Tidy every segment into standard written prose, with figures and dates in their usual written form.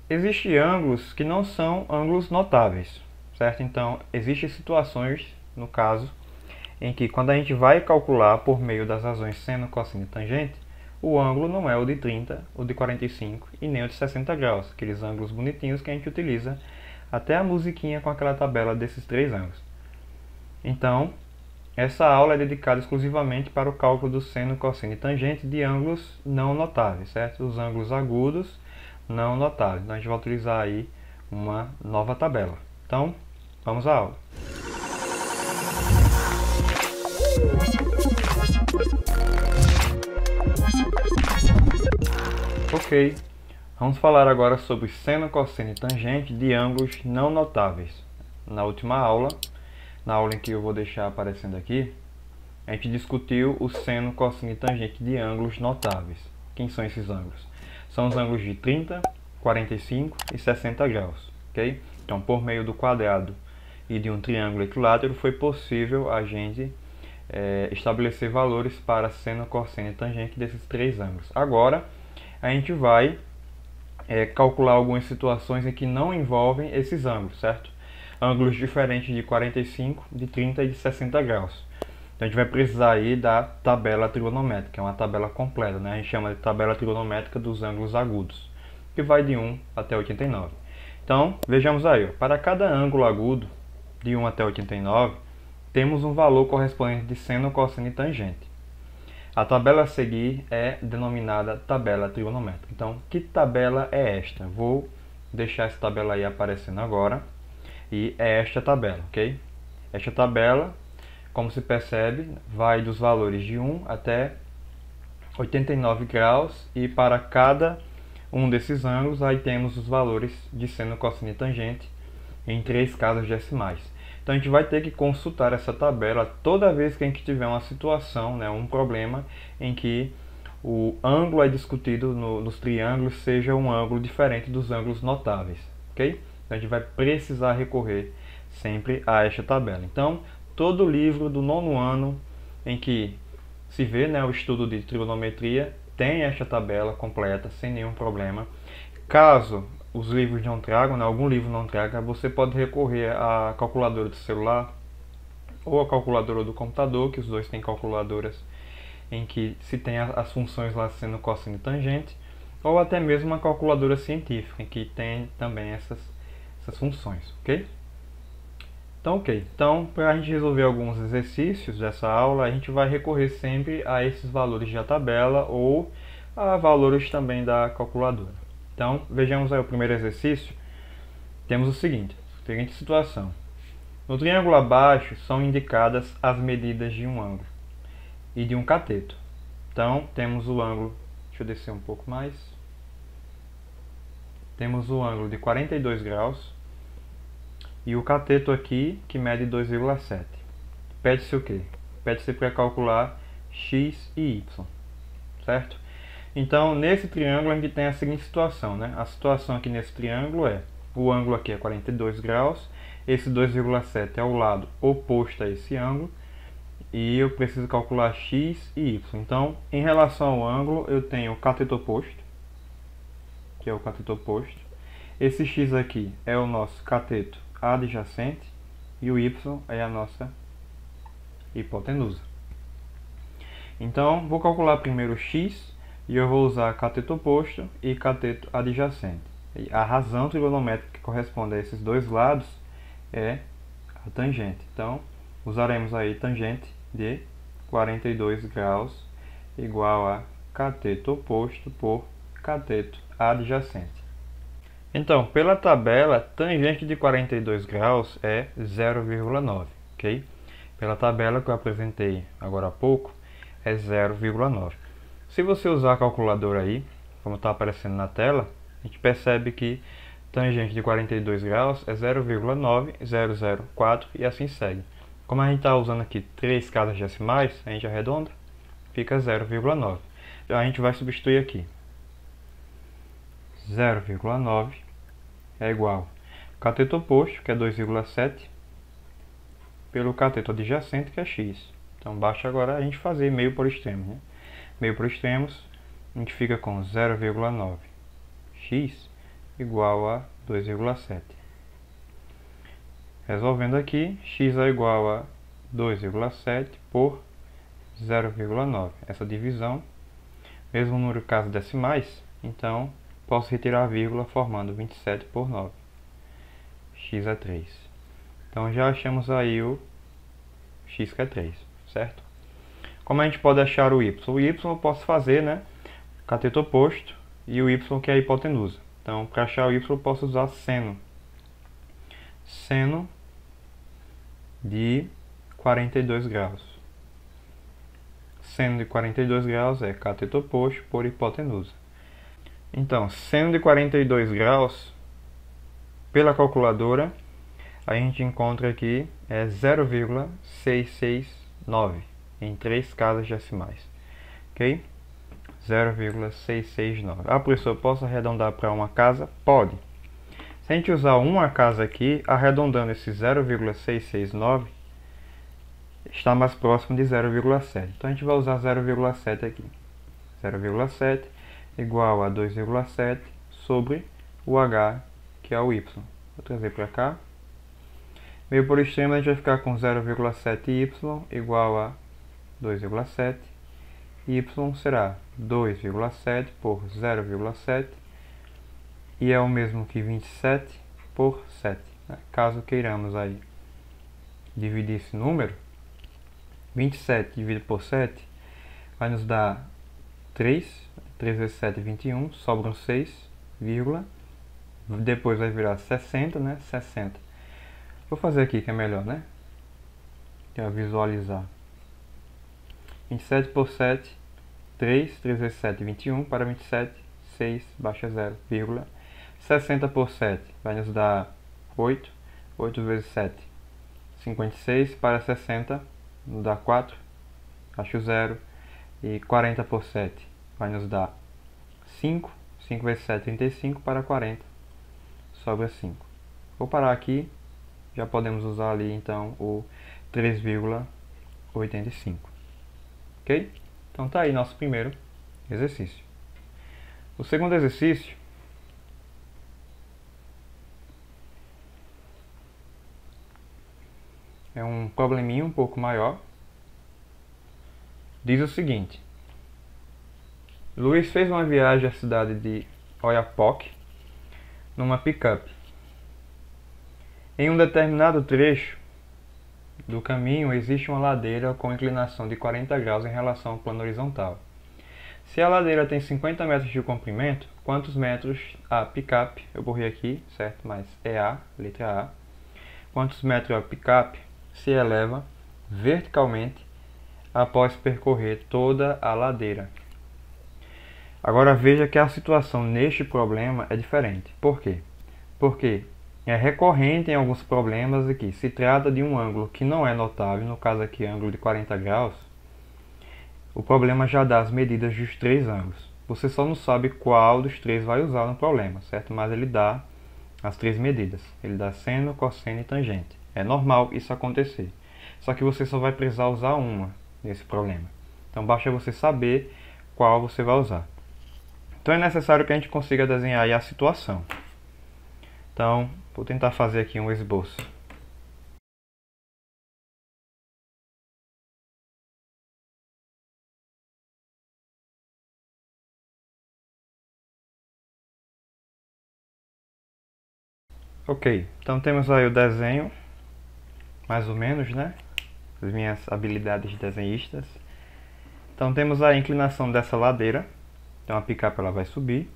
Existem ângulos que não são ângulos notáveis, certo? Então, existem situações, no caso, em que quando a gente vai calcular por meio das razões seno, cosseno e tangente, o ângulo não é o de 30, o de 45 e nem o de 60 graus, aqueles ângulos bonitinhos que a gente utiliza até a musiquinha com aquela tabela desses três ângulos. Então, essa aula é dedicada exclusivamente para o cálculo do seno, cosseno e tangente de ângulos não notáveis, certo? Os ângulos agudos não notáveis. Então, a gente vai utilizar aí uma nova tabela. Então, vamos à aula. Ok, vamos falar agora sobre seno, cosseno e tangente de ângulos não notáveis. Na última aula, na aula em que eu vou deixar aparecendo aqui, a gente discutiu o seno, cosseno e tangente de ângulos notáveis. Quem são esses ângulos? São os ângulos de 30, 45 e 60 graus. Okay? Então, por meio do quadrado e de um triângulo equilátero, foi possível a gente estabelecer valores para seno, cosseno e tangente desses três ângulos. Agora, a gente vai calcular algumas situações em que não envolvem esses ângulos, certo? Ângulos diferentes de 45, de 30 e de 60 graus. Então a gente vai precisar aí da tabela trigonométrica, é uma tabela completa, né? A gente chama de tabela trigonométrica dos ângulos agudos, que vai de 1 até 89. Então, vejamos aí, para cada ângulo agudo, de 1 até 89, temos um valor correspondente de seno, cosseno e tangente. A tabela a seguir é denominada tabela trigonométrica. Então, que tabela é esta? Vou deixar essa tabela aí aparecendo agora. E é esta tabela, ok? Esta tabela, como se percebe, vai dos valores de 1 até 89 graus. E para cada um desses ângulos, aí temos os valores de seno, cosseno e tangente em 3 casas decimais. Então a gente vai ter que consultar essa tabela toda vez que a gente tiver uma situação, né, um problema em que o ângulo é discutido nos triângulos seja um ângulo diferente dos ângulos notáveis, ok? Então a gente vai precisar recorrer sempre a esta tabela. Então, todo livro do 9º ano em que se vê, né, o estudo de trigonometria tem esta tabela completa, sem nenhum problema. Caso os livros não tragam, né, algum livro não traga, você pode recorrer à calculadora do celular ou à calculadora do computador, que os dois têm calculadoras em que se tem as funções lá seno, cosseno e tangente, ou até mesmo uma calculadora científica, em que tem também essas funções, ok? Então, ok. Então, para a gente resolver alguns exercícios dessa aula, a gente vai recorrer sempre a esses valores da tabela ou a valores também da calculadora. Então, vejamos aí o primeiro exercício. Temos o seguinte situação. No triângulo abaixo são indicadas as medidas de um ângulo e de um cateto. Então, temos o ângulo, deixa eu descer um pouco mais. Temos o ângulo de 42 graus e o cateto aqui que mede 2,7. Pede-se o quê? Pede-se para calcular x e y, certo? Então, nesse triângulo a gente tem a seguinte situação, né? A situação aqui nesse triângulo é, o ângulo aqui é 42 graus, esse 2,7 é o lado oposto a esse ângulo, e eu preciso calcular x e y. Então, em relação ao ângulo, eu tenho o cateto oposto, que é o cateto oposto. Esse x aqui é o nosso cateto adjacente, e o y é a nossa hipotenusa. Então, vou calcular primeiro o x, e eu vou usar cateto oposto e cateto adjacente. E a razão trigonométrica que corresponde a esses dois lados é a tangente. Então, usaremos aí tangente de 42 graus igual a cateto oposto por cateto adjacente. Então, pela tabela, tangente de 42 graus é 0,9, ok? Pela tabela que eu apresentei agora há pouco, é 0,9. Se você usar a calculadora aí, como está aparecendo na tela, a gente percebe que tangente de 42 graus é 0,9004 e assim segue. Como a gente está usando aqui 3 casas decimais, a gente arredonda, fica 0,9. Então a gente vai substituir aqui. 0,9 é igual ao cateto oposto, que é 2,7, pelo cateto adjacente, que é x. Então basta agora a gente fazer meio por extremo, né? Meio por extremos, a gente fica com 0,9x igual a 2,7. Resolvendo aqui, x é igual a 2,7 por 0,9. Essa divisão, mesmo no caso decimais, então posso retirar a vírgula formando 27 por 9. X é 3. Então já achamos aí o x que é 3, certo? Como a gente pode achar o y? O y eu posso fazer, né, cateto oposto e o y que é a hipotenusa. Então, para achar o y eu posso usar seno. Seno de 42 graus. Seno de 42 graus é cateto oposto por hipotenusa. Então, seno de 42 graus, pela calculadora, a gente encontra aqui 0,669 em 3 casas decimais. Ok? 0,669. Ah, professor, eu posso arredondar para uma casa? Pode. Se a gente usar uma casa aqui, arredondando esse 0,669, está mais próximo de 0,7. Então a gente vai usar 0,7 aqui. 0,7 igual a 2,7 sobre o h, que é o y. Vou trazer para cá. Meio por extremo, a gente vai ficar com 0,7y igual a 2,7. Y será 2,7 por 0,7 e é o mesmo que 27 por 7. Caso queiramos aí dividir esse número, 27 dividido por 7 vai nos dar 3. 3 vezes 7, 21. Sobram 6, vírgula. Depois vai virar 60, né? 60. Vou fazer aqui que é melhor, né? Para visualizar. 27 por 7, 3. 3 vezes 7, 21. Para 27, 6, baixa 0, vírgula. 60 por 7 vai nos dar 8. 8 vezes 7, 56. Para 60, nos dá 4, acho 0. E 40 por 7 vai nos dar 5. 5 vezes 7, 35. Para 40, sobra 5. Vou parar aqui. Já podemos usar ali, então, o 3,85. Ok? Então, tá aí nosso primeiro exercício. O segundo exercício é um probleminha um pouco maior. Diz o seguinte: Luiz fez uma viagem à cidade de Oiapoque numa picape. Em um determinado trecho do caminho existe uma ladeira com inclinação de 40 graus em relação ao plano horizontal. Se a ladeira tem 50 metros de comprimento, quantos metros a picape, eu borrei aqui, certo? Mas é a, letra A. Quantos metros a picape se eleva verticalmente após percorrer toda a ladeira? Agora veja que a situação neste problema é diferente. Por quê? Porque é recorrente em alguns problemas aqui. Se trata de um ângulo que não é notável, no caso aqui ângulo de 40 graus, o problema já dá as medidas dos 3 ângulos. Você só não sabe qual dos 3 vai usar no problema, certo? Mas ele dá as 3 medidas. Ele dá seno, cosseno e tangente. É normal isso acontecer. Só que você só vai precisar usar uma nesse problema. Então basta você saber qual você vai usar. Então é necessário que a gente consiga desenhar aí a situação. Então, vou tentar fazer aqui um esboço. Ok, então temos aí o desenho, mais ou menos, né? As minhas habilidades desenhistas. Então temos a inclinação dessa ladeira. Então a picape ela vai subir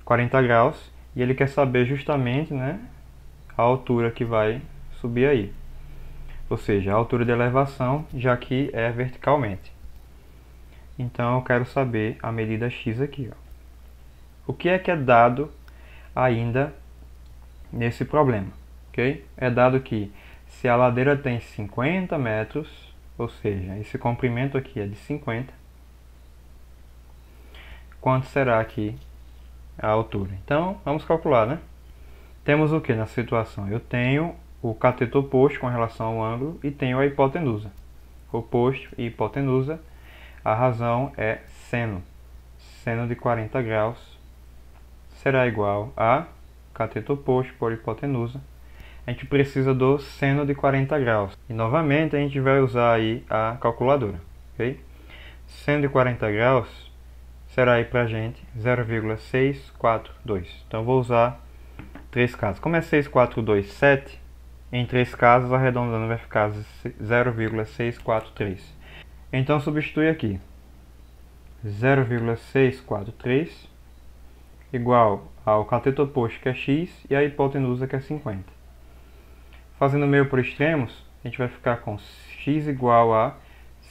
40 graus e ele quer saber justamente, né, a altura que vai subir aí. Ou seja, a altura de elevação, já que é verticalmente. Então eu quero saber a medida x aqui. Ó. O que é dado ainda nesse problema? Okay? É dado que se a ladeira tem 50 metros, ou seja, esse comprimento aqui é de 50, quanto será aqui a altura? Então, vamos calcular, né? Temos o que na situação? Eu tenho o cateto oposto com relação ao ângulo e tenho a hipotenusa. Oposto e hipotenusa, a razão é seno. Seno de 40 graus será igual a cateto oposto por hipotenusa, a gente precisa do seno de 40 graus. E novamente a gente vai usar aí a calculadora, ok? Seno de 40 graus será aí pra gente 0,642. Então eu vou usar 3 casas. Como é 6,427, em 3 casas arredondando vai ficar 0,643. Então substitui aqui 0,643 igual ao cateto oposto, que é x, e a hipotenusa, que é 50. Fazendo meio por extremos, a gente vai ficar com x igual a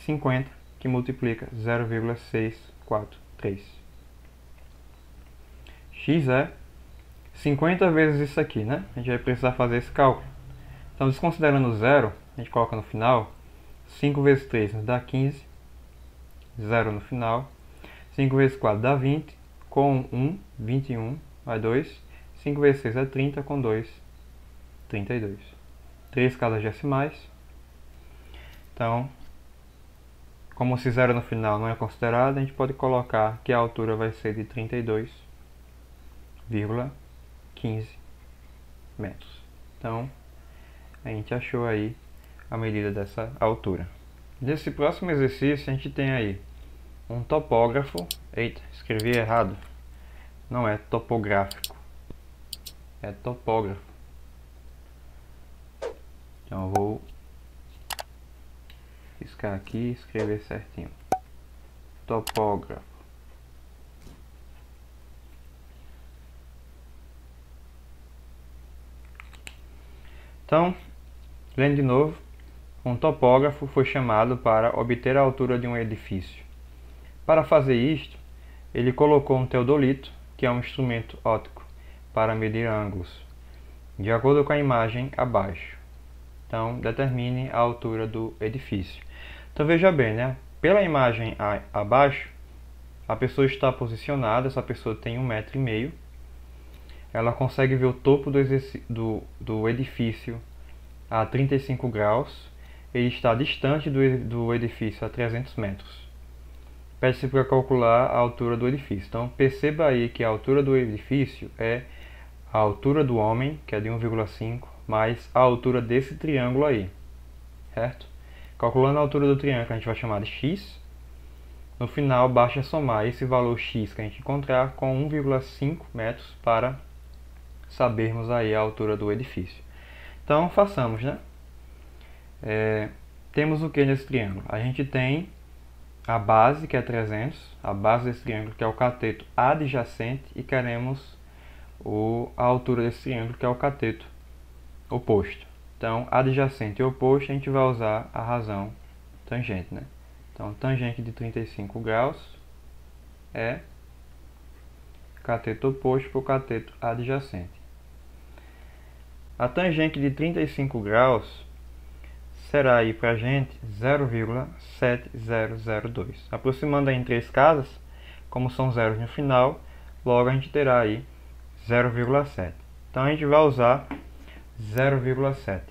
50, que multiplica 0,643. X é 50 vezes isso aqui, né? A gente vai precisar fazer esse cálculo. Então, desconsiderando zero, a gente coloca no final, 5 vezes 3 nos dá 15, 0 no final, 5 vezes 4 dá 20, com 1, 21, vai 2, 5 vezes 6 é 30, com 2, 32. 3 casas decimais. Então, como esse zero no final não é considerado, a gente pode colocar que a altura vai ser de 32,15 metros. Então, a gente achou aí a medida dessa altura. Nesse próximo exercício, a gente tem aí um topógrafo. Eita, escrevi errado. Não é topográfico, é topógrafo. Então eu vou riscar aqui e escrever certinho. Topógrafo. Então, lendo de novo, um topógrafo foi chamado para obter a altura de um edifício. Para fazer isto, ele colocou um teodolito, que é um instrumento óptico, para medir ângulos, de acordo com a imagem abaixo. Então, determine a altura do edifício. Então, veja bem, né? Pela imagem abaixo, a pessoa está posicionada, essa pessoa tem 1,5 m. Ela consegue ver o topo do edifício a 35 graus. Ele está distante do edifício a 300 metros. Pede-se para calcular a altura do edifício. Então, perceba aí que a altura do edifício é a altura do homem, que é de 1,5, mais a altura desse triângulo aí, certo? Calculando a altura do triângulo, a gente vai chamar de x. No final, basta somar esse valor x que a gente encontrar com 1,5 metros para sabermos aí a altura do edifício. Então, façamos, né? Temos o que nesse triângulo? A gente tem a base, que é 300, a base desse triângulo, que é o cateto adjacente, e queremos a altura desse triângulo, que é o cateto oposto. Então, adjacente e oposto, a gente vai usar a razão tangente, né? Então, tangente de 35 graus é cateto oposto para o cateto adjacente. A tangente de 35 graus será aí para a gente 0,7002. Aproximando aí em 3 casas, como são zeros no final, logo a gente terá aí 0,7. Então a gente vai usar 0,7.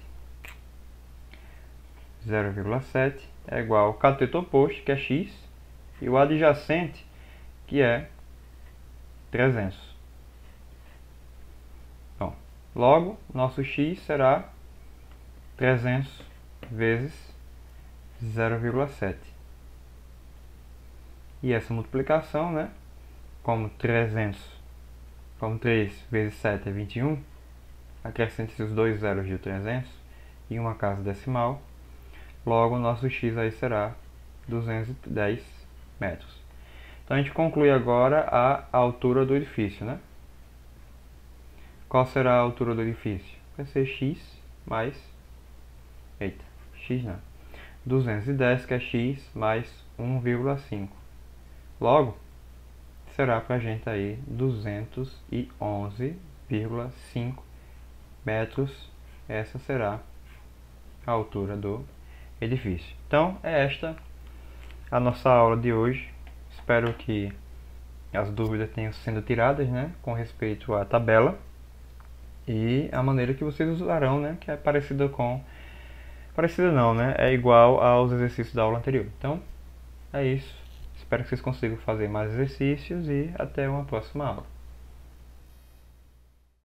0,7 é igual ao cateto oposto, que é x, e o adjacente, que é 300. Bom, logo, nosso x será 300 vezes 0,7. E essa multiplicação, né, como 3 vezes 7 é 21, acrescente os dois zeros de 300 e uma casa decimal, logo o nosso x aí será 210 metros. Então a gente conclui agora a altura do edifício, né? Qual será a altura do edifício? Vai ser x mais... Eita, x não. 210, que é x, mais 1,5. Logo, será para a gente aí 211,5 metros. Essa será a altura do edifício. Então, é esta a nossa aula de hoje. Espero que as dúvidas tenham sido tiradas, né, com respeito à tabela e a maneira que vocês usarão, né, que é parecida com... Parecida não, né, é igual aos exercícios da aula anterior. Então, é isso. Espero que vocês consigam fazer mais exercícios e até uma próxima aula.